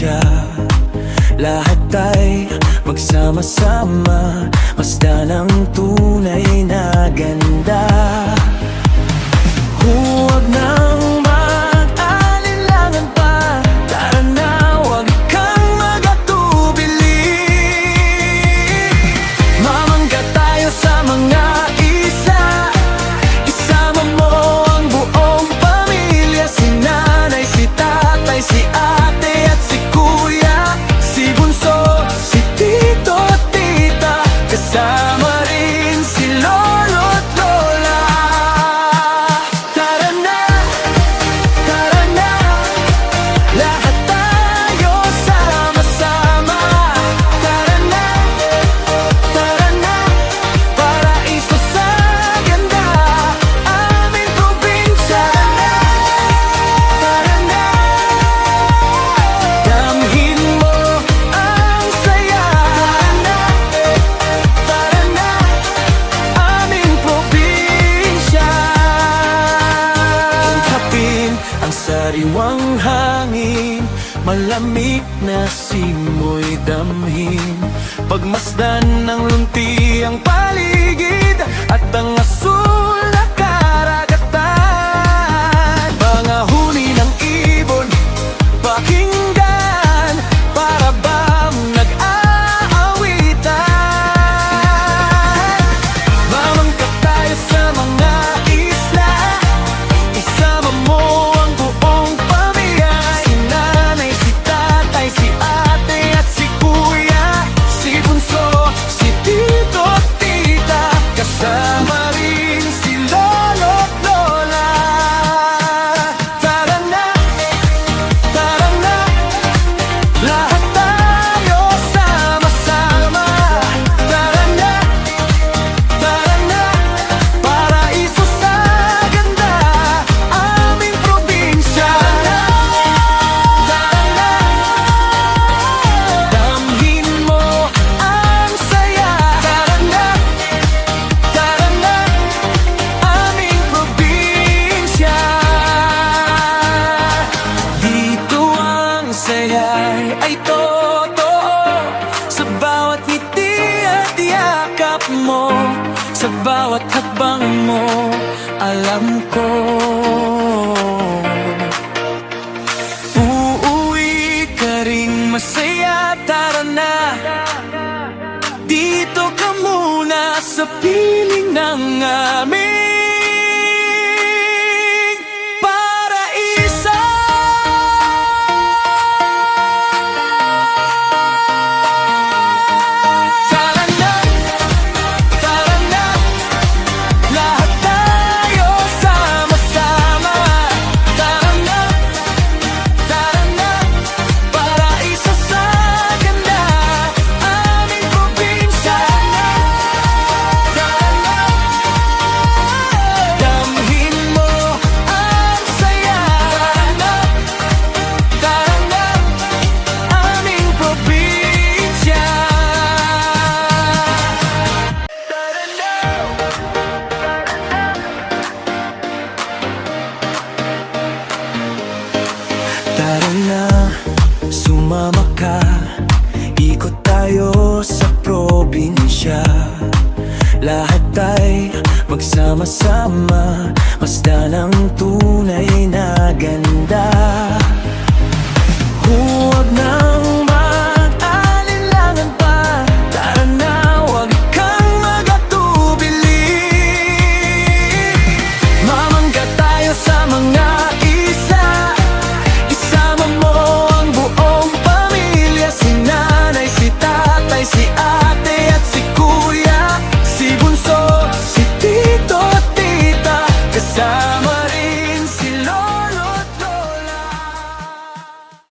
probinsya. Lahat ay magsama-sama, masdan ang tunay na ganda. Huwag nang mag-alinlangan pa, tara na, huwag kang magatubili. Mamangga tayo sa mga isla, isama mo ang buong pamilya. Si nanay, si tatay, si ate at si kuya, si bunso, si tito at tita, kasama rin si lolo at lola. Tara na, lahat tayo sama-sama. Tara na, paraiso sa ganda, aming probinsya. Tara na, damhin mo ang saya. Tara na, aming probinsya. Ungkapin ang sariwang hangin, malamig na simoy damhin. Pagmasdan ng lunti ang paligid at ang asul na karagatan. Mga huni ng ibon, pakinggan, para bang nag-aawitan. Mamangka tayo sa mga isla, isama mo ang buong pamilya. Si nanay, si tatay, si ate at si kuya, si bunso, si tito at tita, kasama rin si lolo at lola. Tara na, lahat tayo sama-sama. Tara na, paraiso sa ganda, aming probinsya. Damhin mo ang saya. Tara na, aming probinsya. Dito ang saya ay totoo, sa bawat ngiti at yakap mo, sa bawat hakbang mo, alam ko. Uuwi ka ring masaya. Tara na, dito ka muna sa piling ng aming paraiso. Tara na, lahat tayo sama-sama. Tara na, paraiso sa ganda, aming probinsya. Damhin mo ang saya. Aming probinsya. Tara na, sumama ka, ikot tayo sa probinsya. Lahat ay magsama-sama, masdan ang tunay